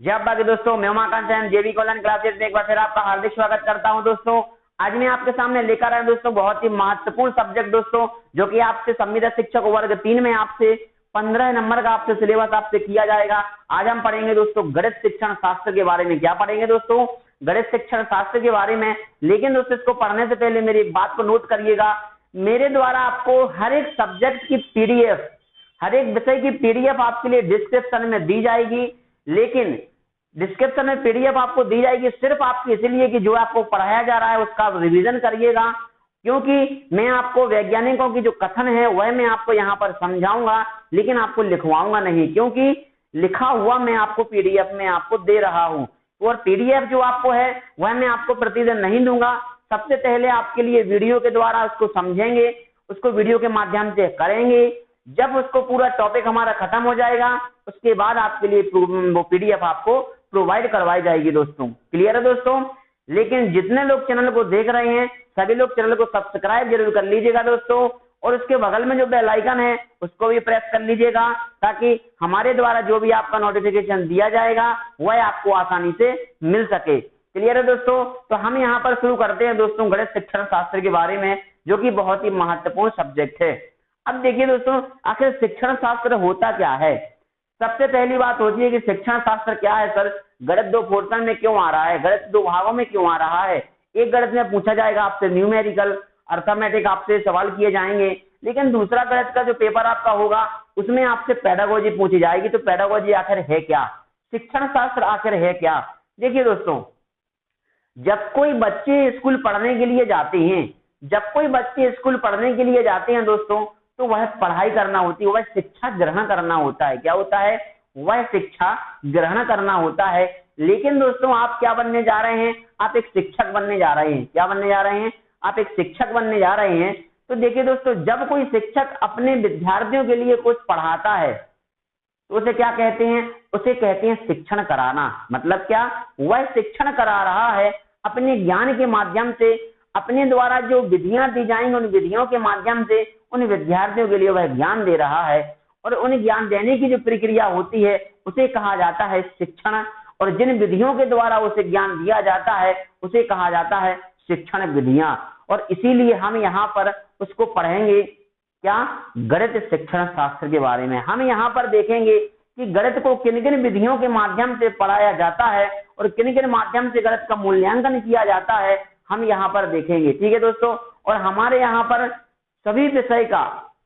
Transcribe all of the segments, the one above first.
जय बाकी दोस्तों, मैं उमाकांत जैन जेबी ऑनलाइन क्लासेस में एक बार फिर आपका हार्दिक स्वागत करता हूं। दोस्तों आज मैं आपके सामने लेकर आया दोस्तों बहुत ही महत्वपूर्ण सब्जेक्ट दोस्तों, जो कि आपसे संविदा शिक्षक वर्ग 3 में आपसे 15 नंबर का आपसे सिलेबस आपसे किया जाएगा। आज हम पढ़ेंगे दोस्तों गणित शिक्षण शास्त्र के बारे में। क्या पढ़ेंगे दोस्तों? गणित शिक्षण शास्त्र के बारे में। लेकिन दोस्तों इसको पढ़ने से पहले मेरी एक बात को नोट करिएगा, मेरे द्वारा आपको हर एक सब्जेक्ट की पीडीएफ, हर एक विषय की पीडीएफ आपके लिए डिस्क्रिप्शन में दी जाएगी। लेकिन डिस्क्रिप्शन में पीडीएफ आपको दी जाएगी सिर्फ आपकी इसलिए कि जो आपको पढ़ाया जा रहा है उसका रिवीजन करिएगा, क्योंकि मैं आपको वैज्ञानिकों की जो कथन है वह मैं आपको यहाँ पर समझाऊंगा, लेकिन आपको लिखवाऊंगा नहीं, क्योंकि लिखा हुआ मैं आपको पीडीएफ में आपको दे रहा हूं। और पीडीएफ जो आपको है वह मैं आपको प्रतिदिन नहीं दूंगा। सबसे पहले आपके लिए वीडियो के द्वारा उसको समझेंगे, उसको वीडियो के माध्यम से करेंगे। जब उसको पूरा टॉपिक हमारा खत्म हो जाएगा उसके बाद आपके लिए वो पीडीएफ आपको प्रोवाइड करवाई जाएगी दोस्तों। क्लियर है दोस्तों? लेकिन जितने लोग चैनल को देख रहे हैं सभी लोग चैनल को सब्सक्राइब जरूर कर लीजिएगा दोस्तों, और उसके बगल में जो बेल आइकन है उसको भी प्रेस कर लीजिएगा, ताकि हमारे द्वारा जो भी आपका नोटिफिकेशन दिया जाएगा वह आपको आसानी से मिल सके। क्लियर है दोस्तों? तो हम यहाँ पर शुरू करते हैं दोस्तों गणित शिक्षण शास्त्र के बारे में, जो कि बहुत ही महत्वपूर्ण सब्जेक्ट है। अब देखिए दोस्तों, आखिर शिक्षण शास्त्र होता क्या है? सबसे पहली बात होती है कि शिक्षण शास्त्र क्या है सर? गणित दो पोर्शन में क्यों आ रहा है, गणित दो भागों में क्यों आ रहा है? एक गणित में पूछा जाएगा आपसे न्यूमेरिकल अर्थमेटिक आपसे सवाल किए जाएंगे, लेकिन दूसरा गणित का जो पेपर आपका होगा उसमें आपसे पेडागोजी पूछी जाएगी। तो पेडागोजी आखिर है क्या, शिक्षण शास्त्र आखिर है क्या? देखिए दोस्तों, जब कोई बच्चे स्कूल पढ़ने के लिए जाते हैं, जब कोई बच्चे स्कूल पढ़ने के लिए जाते हैं दोस्तों, तो वह पढ़ाई करना होती है, वह शिक्षा ग्रहण करना होता है। क्या होता है? वह शिक्षा ग्रहण करना होता है। लेकिन दोस्तों आप क्या बनने जा रहे हैं? आप एक शिक्षक बनने जा रहे हैं। क्या बनने जा रहे हैं? आप एक शिक्षक बनने जा रहे हैं। तो देखिए दोस्तों, जब कोई शिक्षक अपने विद्यार्थियों के लिए कुछ पढ़ाता है तो उसे क्या कहते हैं? उसे कहते हैं शिक्षण कराना। मतलब क्या? वह शिक्षण करा रहा है अपने ज्ञान के माध्यम से, अपने द्वारा जो विधियां दी जाएंगी उन विधियों के माध्यम से उन विद्यार्थियों के लिए वह ज्ञान दे रहा है। और उन ज्ञान देने की जो प्रक्रिया होती है उसे कहा जाता है शिक्षण, और जिन विधियों के द्वारा उसे ज्ञान दिया जाता है उसे कहा जाता है शिक्षण विधियां। और इसीलिए हम यहाँ पर उसको पढ़ेंगे, क्या? गणित शिक्षण शास्त्र के बारे में। हम यहाँ पर देखेंगे कि गणित को किन किन विधियों के माध्यम से पढ़ाया जाता है और किन किन माध्यम से गणित का मूल्यांकन किया जाता है, हम यहाँ पर देखेंगे। ठीक है दोस्तों? और हमारे यहाँ पर सभी विषय का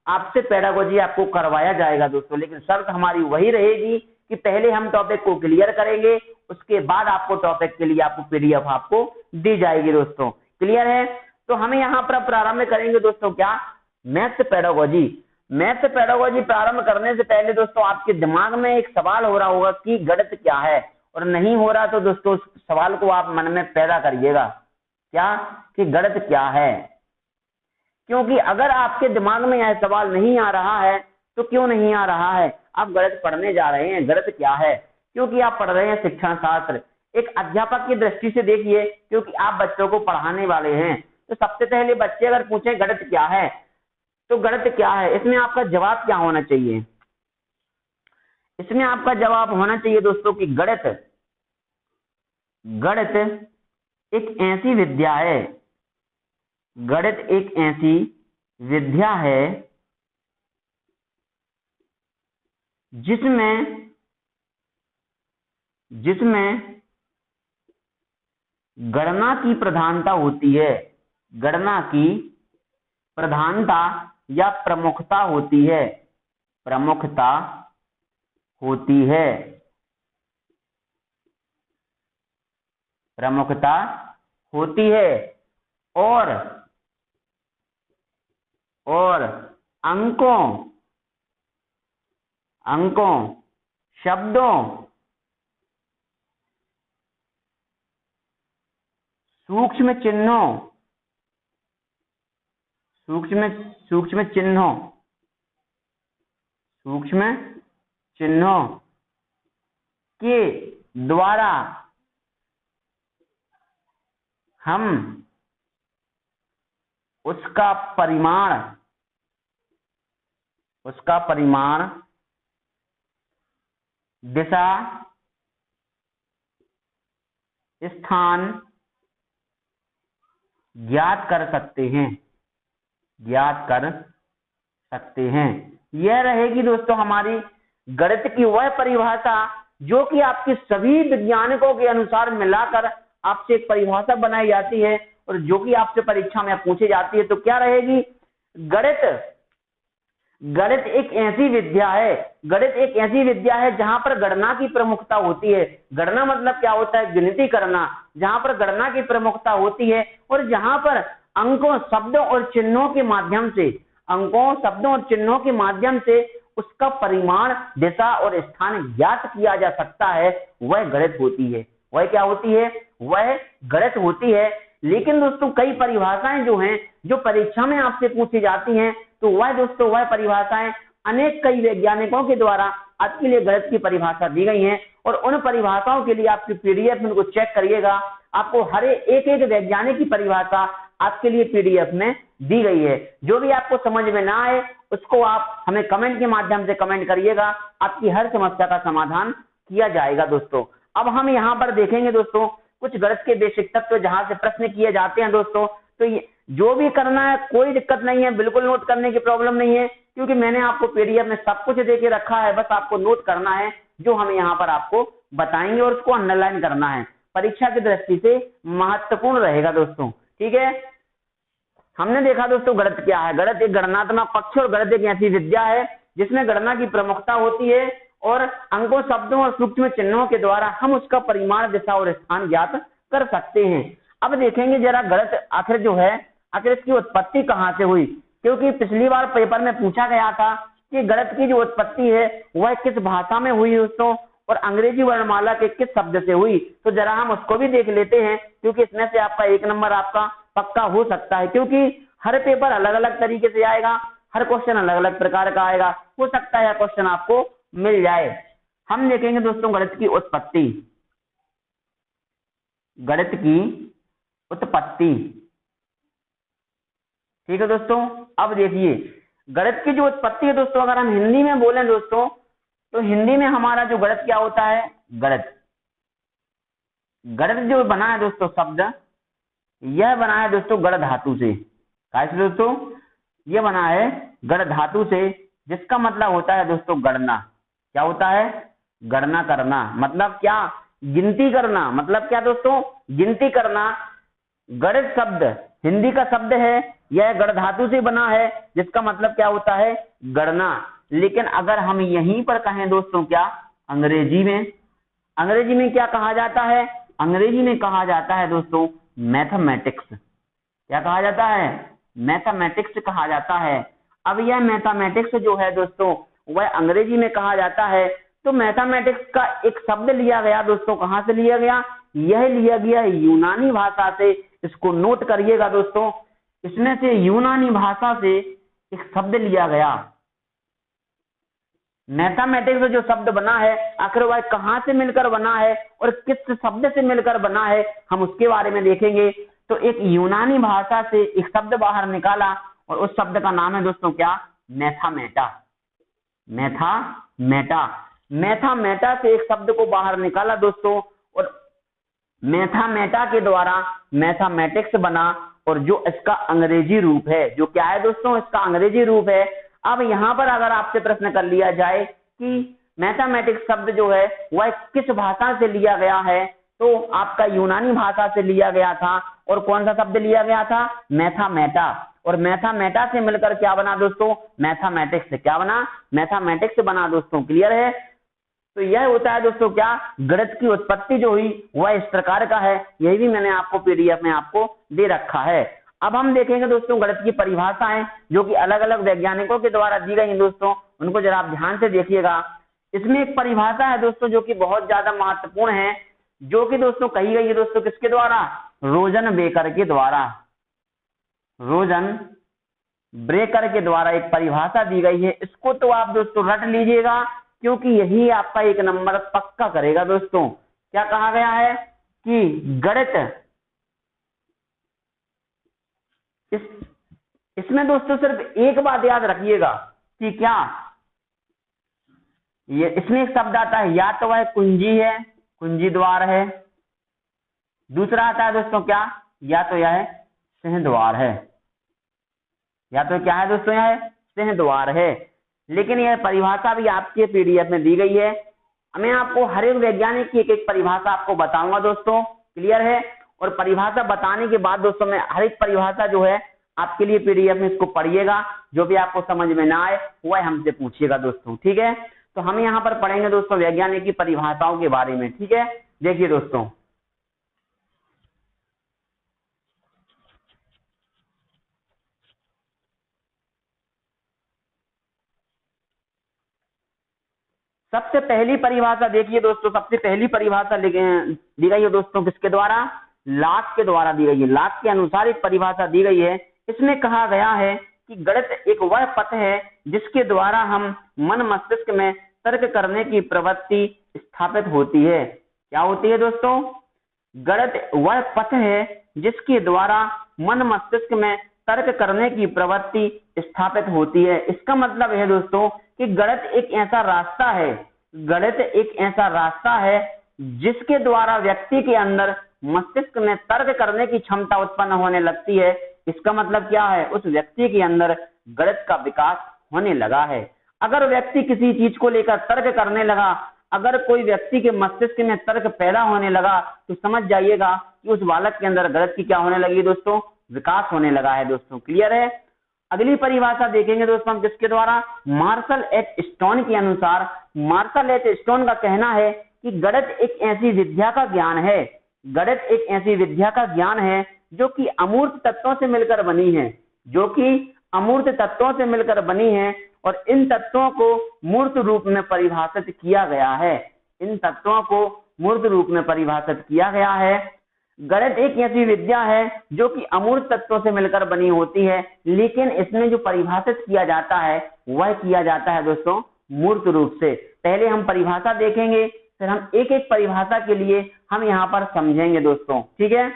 आपसे पेडागोजी आपको करवाया जाएगा दोस्तों, लेकिन शर्त हमारी वही रहेगी कि पहले हम टॉपिक को क्लियर करेंगे, उसके बाद आपको टॉपिक के लिए आपको पीडीएफ आपको दी जाएगी दोस्तों। क्लियर है? तो हम यहाँ पर प्रारंभ करेंगे दोस्तों क्या? Math pedagogy. मैथ पेडागोजी प्रारंभ करने से पहले दोस्तों आपके दिमाग में एक सवाल हो रहा होगा कि गणित क्या है, और नहीं हो रहा तो दोस्तों उस सवाल को आप मन में पैदा करिएगा, क्या? कि गणित क्या है। क्योंकि अगर आपके दिमाग में यह सवाल नहीं आ रहा है तो क्यों नहीं आ रहा है? आप गणित पढ़ने जा रहे हैं, गणित क्या है? क्योंकि आप पढ़ रहे हैं शिक्षण शास्त्र। एक अध्यापक की दृष्टि से देखिए, क्योंकि आप बच्चों को पढ़ाने वाले हैं, तो सबसे पहले बच्चे अगर पूछे गणित क्या है, तो गणित क्या है, इसमें आपका जवाब क्या होना चाहिए? इसमें आपका जवाब होना चाहिए दोस्तों कि गणित एक ऐसी विद्या है, गणित एक ऐसी विद्या है जिसमें गणना की प्रधानता होती है। गणना की प्रधानता या प्रमुखता होती है, प्रमुखता होती है, प्रमुखता होती है। और अंकों, शब्दों, सूक्ष्म चिन्हों के द्वारा हम उसका परिमाण, दिशा स्थान ज्ञात कर सकते हैं, ज्ञात कर सकते हैं। यह रहेगी दोस्तों हमारी गणित की वह परिभाषा जो कि आपके सभी वैज्ञानिकों के अनुसार मिलाकर आपसे एक परिभाषा बनाई जाती है और जो कि आपसे परीक्षा में पूछी जाती है। तो क्या रहेगी? गणित एक ऐसी विद्या है, गणित एक ऐसी विद्या है जहां पर गणना की प्रमुखता होती है। गणना मतलब क्या होता है? गिनती करना। जहां पर गणना की प्रमुखता होती है और जहां पर अंकों, शब्दों और चिन्हों के माध्यम से, अंकों, शब्दों और चिन्हों के माध्यम से उसका परिमाण, दिशा और स्थान ज्ञात किया जा सकता है, वह गणित होती है। वह क्या होती है? वह गणित होती है। लेकिन दोस्तों कई परिभाषाएं जो हैं, जो परीक्षा में आपसे पूछी जाती हैं, तो वह दोस्तों वह परिभाषाएं अनेक कई वैज्ञानिकों के द्वारा आपके लिए गणित की परिभाषा दी गई हैं और उन परिभाषाओं के लिए आपकी पीडीएफ में उनको चेक करिएगा। आपको हर एक वैज्ञानिक की परिभाषा आपके लिए पीडीएफ में दी गई है। जो भी आपको समझ में ना आए उसको आप हमें कमेंट के माध्यम से कमेंट करिएगा, आपकी हर समस्या का समाधान किया जाएगा। दोस्तों अब हम यहाँ पर देखेंगे दोस्तों कुछ गणित के बेसिक तत्व जहां से प्रश्न किए जाते हैं। दोस्तों तो जो भी करना है कोई दिक्कत नहीं है, बिल्कुल नोट करने की प्रॉब्लम नहीं है, क्योंकि मैंने आपको पीडीएफ में सब कुछ दे के रखा है। बस आपको नोट करना है जो हम यहाँ पर आपको बताएंगे और उसको अंडरलाइन करना है। परीक्षा की दृष्टि से महत्वपूर्ण रहेगा दोस्तों, ठीक है। हमने देखा दोस्तों गणित क्या है। गणित एक गणनात्मक पक्ष और गणित एक ऐसी विद्या है जिसमें गणना की प्रमुखता होती है और अंकों, शब्दों और सूक्ष्म चिन्हों के द्वारा हम उसका परिमाण, दिशा और स्थान ज्ञात कर सकते हैं। अब देखेंगे जरा गणित आखिर जो है, आखिर इसकी उत्पत्ति कहां से हुई, क्योंकि पिछली बार पेपर में पूछा गया था कि गणित की जो उत्पत्ति है वह किस भाषा में हुई दोस्तों और अंग्रेजी वर्णमाला के किस शब्द से हुई। तो जरा हम उसको भी देख लेते हैं, क्योंकि इसमें से आपका 1 नंबर आपका पक्का हो सकता है, क्योंकि हर पेपर अलग अलग तरीके से आएगा, हर क्वेश्चन अलग अलग प्रकार का आएगा। हो सकता है क्वेश्चन आपको मिल जाए। हम देखेंगे दोस्तों गणित की उत्पत्ति, गणित की उत्पत्ति, ठीक है दोस्तों। अब देखिए गणित की जो उत्पत्ति है दोस्तों, अगर हम हिंदी में बोलें दोस्तों, तो हिंदी में हमारा जो गणित क्या होता है? गणित जो बना है दोस्तों शब्द, यह बना है दोस्तों गण धातु से। कैसे दोस्तों? यह बना है गण धातु से, जिसका मतलब होता है दोस्तों गणना। क्या होता है? गणना करना। मतलब क्या? गिनती करना। मतलब क्या दोस्तों? गिनती करना। गणित शब्द हिंदी का शब्द है, यह गण धातु से बना है, जिसका मतलब क्या होता है? गणना। लेकिन अगर हम यहीं पर कहें दोस्तों क्या? अंग्रेजी में, अंग्रेजी में क्या कहा जाता है? अंग्रेजी में कहा जाता है दोस्तों मैथमेटिक्स। क्या कहा जाता है? मैथमेटिक्स कहा जाता है। अब यह मैथमेटिक्स जो है दोस्तों वह अंग्रेजी में कहा जाता है। तो मैथमेटिक्स का एक शब्द लिया गया दोस्तों, कहां से लिया गया? यह लिया गया यूनानी भाषा से। इसको नोट करिएगा दोस्तों, इसमें से यूनानी भाषा से एक शब्द लिया गया। मैथमेटिक्स जो शब्द बना है आखिर वह कहां से मिलकर बना है और किस शब्द से मिलकर बना है, हम उसके बारे में देखेंगे। तो एक यूनानी भाषा से एक शब्द बाहर निकाला और उस शब्द का नाम है दोस्तों क्या? मैथामेटा। मैथामेटा से एक शब्द को बाहर निकाला दोस्तों और मैथामेटा के द्वारा मैथमेटिक्स बना। और जो इसका अंग्रेजी रूप है, जो क्या है दोस्तों? इसका अंग्रेजी रूप है। अब यहाँ पर अगर आपसे प्रश्न कर लिया जाए कि मैथमेटिक्स शब्द जो है वह किस भाषा से लिया गया है, तो आपका यूनानी भाषा से लिया गया था। और कौन सा शब्द लिया गया था? मैथामेटा। और मैथामेटा से मिलकर क्या बना दोस्तों? मैथमेटिक्स। क्या बना? मैथमेटिक्स बना दोस्तों। क्लियर है? तो यह होता है दोस्तों क्या? गणित की उत्पत्ति जो हुई वह इस प्रकार का है। यही भी मैंने आपको पीडीएफ में आपको दे रखा है। अब हम देखेंगे दोस्तों गणित की परिभाषाएं जो कि अलग अलग वैज्ञानिकों के द्वारा दी गई हैं दोस्तों, उनको जरा आप ध्यान से देखिएगा। इसमें एक परिभाषा है दोस्तों जो कि बहुत ज्यादा महत्वपूर्ण है, जो कि दोस्तों कही गई है दोस्तों किसके द्वारा? रोजन बेकर के द्वारा। रोजन ब्रेकर के द्वारा एक परिभाषा दी गई है। इसको तो आप दोस्तों रट लीजिएगा, क्योंकि यही आपका 1 नंबर पक्का करेगा दोस्तों। क्या कहा गया है कि गणित, इसमें दोस्तों सिर्फ एक बात याद रखिएगा कि क्या ये इसमें एक शब्द आता है, या तो वह कुंजी है, कुंजी द्वार है, दूसरा आता है दोस्तों क्या, या तो यह सिंहद्वार है, या तो क्या है दोस्तों, यह सिंहद्वार है। लेकिन यह परिभाषा भी आपके पीडीएफ में दी गई है। मैं आपको हर एक वैज्ञानिक की एक एक परिभाषा आपको बताऊंगा दोस्तों, क्लियर है। और परिभाषा बताने के बाद दोस्तों मैं हर एक परिभाषा जो है आपके लिए पीडीएफ में इसको पढ़िएगा, जो भी आपको समझ में ना आए वह हमसे पूछिएगा दोस्तों, ठीक है। तो हम यहाँ पर पढ़ेंगे दोस्तों वैज्ञानिक की परिभाषाओं के बारे में, ठीक है। देखिए दोस्तों, सबसे पहली परिभाषा देखिए दोस्तों, सबसे पहली परिभाषा दी गई है दोस्तों किसके द्वारा, लाक के द्वारा दी गई है। लाक के अनुसार एक परिभाषा दी गई है। इसमें कहा गया है कि गणित एक वह पथ है जिसके द्वारा हम मन मस्तिष्क में तर्क करने की प्रवृत्ति स्थापित होती है। क्या होती है दोस्तों, गणित वह पथ है जिसके द्वारा मन मस्तिष्क में तर्क करने की प्रवृत्ति स्थापित होती है। इसका मतलब है दोस्तों कि गणित एक ऐसा रास्ता है, गणित एक ऐसा रास्ता है जिसके द्वारा व्यक्ति के अंदर मस्तिष्क में तर्क करने की क्षमता उत्पन्न होने लगती है। इसका मतलब क्या है, उस व्यक्ति के अंदर गणित का विकास होने लगा है। अगर व्यक्ति किसी चीज को लेकर तर्क करने लगा, अगर कोई व्यक्ति के मस्तिष्क में तर्क पैदा होने लगा, तो समझ जाइएगा कि उस बालक के अंदर गणित की क्या होने लगी दोस्तों, विकास होने लगा है दोस्तों, क्लियर है। अगली परिभाषा देखेंगे दोस्तों हम किसके द्वारा, मार्शल एच स्टोन के अनुसार। मार्शल एच स्टोन का कहना है कि गणित एक ऐसी विद्या का ज्ञान है, गणित एक ऐसी विद्या का ज्ञान है जो कि अमूर्त तत्वों से मिलकर बनी है, जो कि अमूर्त तत्वों से मिलकर बनी है और इन तत्वों को मूर्त रूप में परिभाषित किया गया है, इन तत्वों को मूर्त रूप में परिभाषित किया गया है। गणित एक ऐसी विद्या है जो कि अमूर्त तत्वों से मिलकर बनी होती है, लेकिन इसमें जो परिभाषित किया जाता है वह किया जाता है दोस्तों मूर्त रूप से। पहले हम परिभाषा देखेंगे, फिर हम एक एक परिभाषा के लिए हम यहाँ पर समझेंगे दोस्तों, ठीक है।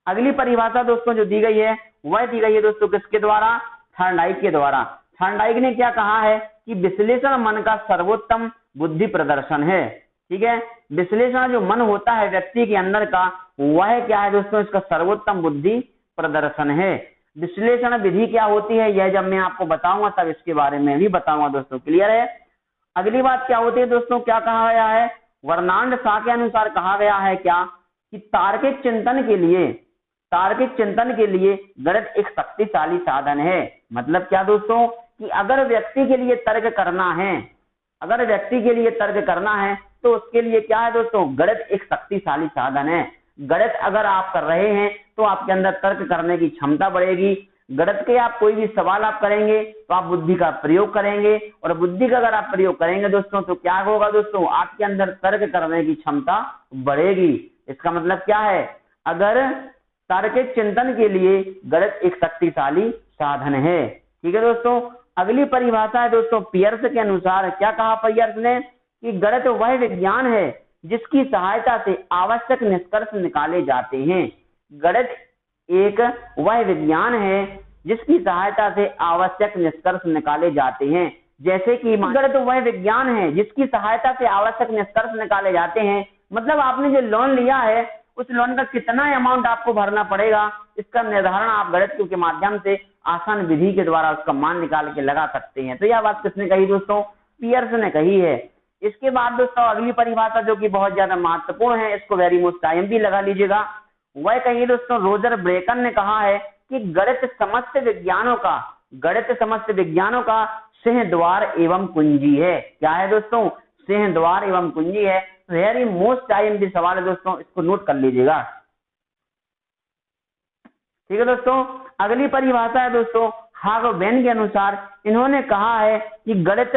अगली परिभाषा दोस्तों जो दी गई है वह दी गई है दोस्तों किसके द्वारा, थॉर्नडाइक के द्वारा। थॉर्नडाइक ने क्या कहा है कि विश्लेषण मन का सर्वोत्तम बुद्धि प्रदर्शन है, ठीक है। विश्लेषण जो मन होता है व्यक्ति के अंदर का, वह क्या है दोस्तों, इसका सर्वोत्तम बुद्धि प्रदर्शन है। विश्लेषण विधि क्या होती है, यह जब मैं आपको बताऊंगा तब इसके बारे में भी बताऊंगा दोस्तों, क्लियर है। अगली बात क्या होती है दोस्तों, क्या कहा गया है, वर्नांड शाह के अनुसार कहा गया है क्या कि तार्किक चिंतन के लिए, तार्किक चिंतन के लिए गणित एक शक्तिशाली साधन है। मतलब क्या दोस्तों, कि अगर व्यक्ति के लिए तर्क करना है, अगर व्यक्ति के लिए तर्क करना है तो उसके लिए क्या है दोस्तों, गणित एक शक्तिशाली साधन है। गणित अगर आप कर रहे हैं तो आपके अंदर तर्क करने की क्षमता बढ़ेगी। गणित के आप कोई भी सवाल आप करेंगे तो आप बुद्धि का प्रयोग करेंगे, और बुद्धि का अगर आप प्रयोग करेंगे दोस्तों तो क्या होगा दोस्तों, आपके अंदर तर्क करने की क्षमता बढ़ेगी। इसका मतलब क्या है, अगर तार्किक चिंतन के लिए गणित एक शक्तिशाली साधन है, ठीक है दोस्तों। अगली परिभाषा है दोस्तों पियर्स के अनुसार। क्या कहा पियर्स ने कि गणित वह विज्ञान है जिसकी सहायता से आवश्यक निष्कर्ष निकाले जाते हैं। गणित एक वह विज्ञान है जिसकी सहायता से आवश्यक निष्कर्ष निकाले जाते हैं। जैसे कि गणित वह विज्ञान है जिसकी सहायता से आवश्यक निष्कर्ष निकाले जाते हैं, मतलब आपने जो लोन लिया है उस लोन का कितना अमाउंट आपको भरना पड़ेगा, इसका निर्धारण आप गणित के माध्यम से आसान विधि के द्वारा उसका मान निकाल के लगा सकते हैं। तो यह बात किसने कही दोस्तों, पियर्स ने कही है। इसके बाद दोस्तों अगली परिभाषा जो कि बहुत ज्यादा महत्वपूर्ण है, इसको वेरी मोस्ट टाइम भी लगा लीजिएगा, वह कही दोस्तों रोजर ब्रेकन ने कहा है कि गणित समस्त विज्ञानों का, गणित समस्त विज्ञानों का सिंहद्वार एवं कुंजी है। क्या है दोस्तों, सिंहद्वार एवं कुंजी है। वेरी मोस्ट टाइम भी सवाल है दोस्तों, इसको नोट कर लीजिएगा, ठीक है दोस्तों। अगली परिभाषा है दोस्तों हागवेन के अनुसार। इन्होंने कहा है कि गणित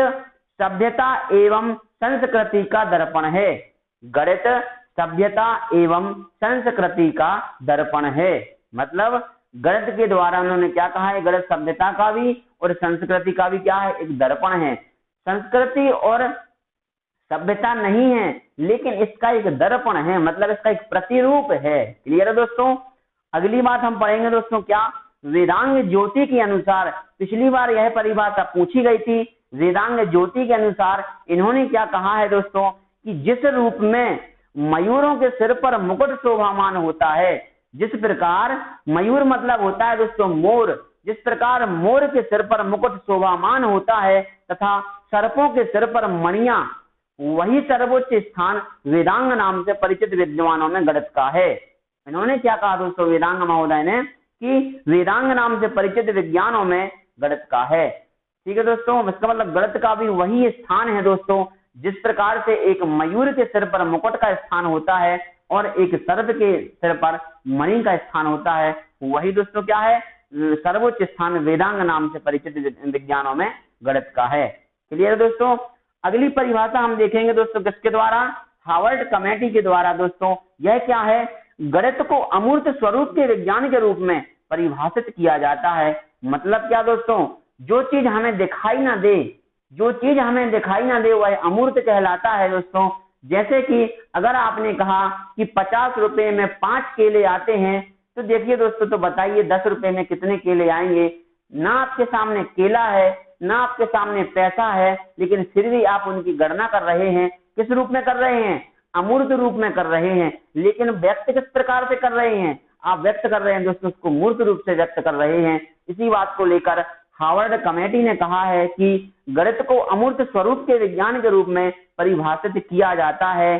सभ्यता एवं संस्कृति का दर्पण है। गणित सभ्यता एवं संस्कृति का दर्पण है, मतलब गणित के द्वारा उन्होंने क्या कहा है, गणित सभ्यता का भी और संस्कृति का भी क्या है, एक दर्पण है। संस्कृति और सभ्यता नहीं है लेकिन इसका एक दर्पण है, मतलब इसका एक प्रतिरूप है। क्लियर है दोस्तों। अगली बात हम पढ़ेंगे दोस्तों क्या, वेदांग ज्योति के अनुसार। पिछली बार यह परिभाषा पूछी गई थी। वेदांग ज्योति के अनुसार इन्होंने क्या कहा है दोस्तों कि जिस रूप में मयूरों के सिर पर मुकुट शोभामान होता है। जिस प्रकार मयूर मतलब होता है दोस्तों मोर, जिस प्रकार मोर के सिर पर मुकुट शोभामान होता है तथा सर्पों के सिर पर मणियां, वही सर्वोच्च स्थान वेदांग नाम से परिचित विद्वानों में गणित का है। इन्होंने क्या कहा दोस्तों वेदांग महोदय ने कि वेदांग नाम से परिचित विज्ञानों में गणित का है। ठीक है दोस्तों, इसका मतलब गणित का भी वही स्थान है दोस्तों, जिस प्रकार से एक मयूर के सिर पर मुकुट का स्थान होता है और एक सर्प के सिर पर मणि का स्थान होता है, वही दोस्तों क्या है, सर्वोच्च स्थान वेदांग नाम से परिचित विज्ञानों में गणित का है। क्लियर है दोस्तों। अगली परिभाषा हम देखेंगे दोस्तों किसके द्वारा, हार्वर्ड कमेटी के द्वारा दोस्तों। यह क्या है, गणित को अमूर्त स्वरूप के विज्ञान के रूप में परिभाषित किया जाता है। मतलब क्या दोस्तों, जो चीज हमें दिखाई ना दे, जो चीज हमें दिखाई ना दे वह अमूर्त कहलाता है दोस्तों। जैसे कि अगर आपने कहा कि 50 रुपए में 5 केले आते हैं, तो देखिए दोस्तों, तो बताइए 10 रुपए में कितने केले आएंगे। ना आपके सामने केला है, ना आपके सामने पैसा है, लेकिन फिर भी आप उनकी गणना कर रहे हैं। किस रूप में कर रहे हैं, अमूर्त रूप में कर रहे हैं। लेकिन व्यक्त किस प्रकार से कर रहे हैं, आप व्यक्त कर रहे हैं दोस्तों, उसको मूर्त रूप से व्यक्त कर रहे हैं। इसी बात को लेकर हार्वर्ड कमेटी ने कहा है कि गणित को अमूर्त स्वरूप के विज्ञान के रूप में परिभाषित किया जाता है।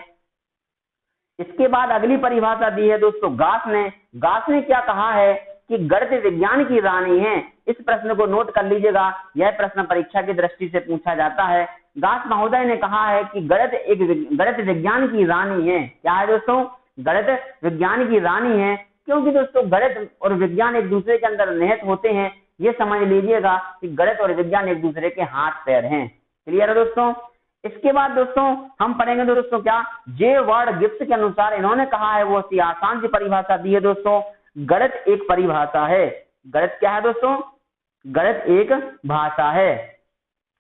इसके बाद अगली परिभाषा दी है दोस्तों गास ने। गास ने क्या कहा है कि गणित विज्ञान की रानी है। इस प्रश्न को नोट कर लीजिएगा, यह प्रश्न परीक्षा की दृष्टि से पूछा जाता है। गास महोदय ने कहा है कि गणित विज्ञान की रानी है। क्या है दोस्तों, गणित विज्ञान की रानी है, क्योंकि दोस्तों गणित और विज्ञान एक दूसरे के अंदर निहित होते हैं। ये समझ लीजिएगा कि गणित और विज्ञान एक दूसरे के हाथ पैर हैं। क्लियर है दोस्तों। इसके बाद दोस्तों हम पढ़ेंगे दोस्तों क्या, जे वर्ड गिब्स के अनुसार इन्होंने कहा है वो सी आसान सी परिभाषा दी है दोस्तों, गणित एक परिभाषा है। गणित क्या है दोस्तों, गणित एक भाषा है।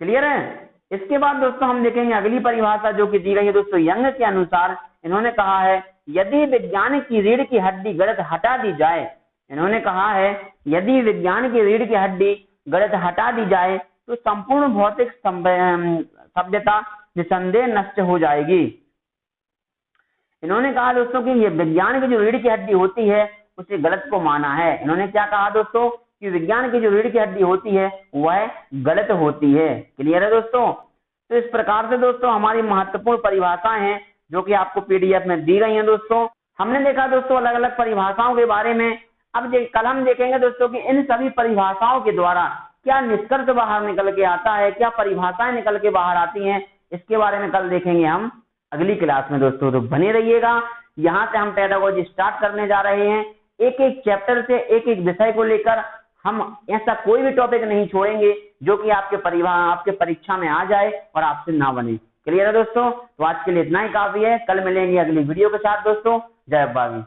क्लियर है। इसके बाद दोस्तों हम देखेंगे अगली परिभाषा जो कि दी गई है दोस्तों यंग के अनुसार। इन्होंने कहा है यदि विज्ञान की रीढ़ की हड्डी गणित हटा दी जाए, इन्होंने कहा है यदि विज्ञान की रीढ़ की हड्डी गणित हटा दी जाए तो संपूर्ण भौतिक सभ्यता निसंदेह नष्ट हो जाएगी। इन्होंने कहा दोस्तों कि ये विज्ञान की जो रीढ़ की हड्डी होती है उसे गणित को माना है। इन्होंने क्या कहा दोस्तों कि विज्ञान की जो रीढ़ की हड्डी होती है वह गणित होती है। क्लियर है दोस्तों। तो इस प्रकार से दोस्तों हमारी महत्वपूर्ण परिभाषाएं हैं जो कि आपको पीडीएफ में दी गई हैं दोस्तों। हमने देखा दोस्तों अलग अलग परिभाषाओं के बारे में। अब कल हम देखेंगे दोस्तों कि इन सभी परिभाषाओं के द्वारा क्या निष्कर्ष बाहर निकल के आता है, क्या परिभाषाएं निकल के बाहर आती हैं, इसके बारे में कल देखेंगे हम अगली क्लास में दोस्तों। तो बने रहिएगा। यहाँ से हम पेडागोजी स्टार्ट करने जा रहे हैं। एक एक चैप्टर से एक एक विषय को लेकर हम ऐसा कोई भी टॉपिक नहीं छोड़ेंगे जो कि आपके परीक्षा में आ जाए और आपसे ना बने। क्लियर है दोस्तों। तो आज के लिए इतना ही काफी है। कल मिलेंगे अगली वीडियो के साथ दोस्तों। जय बागी।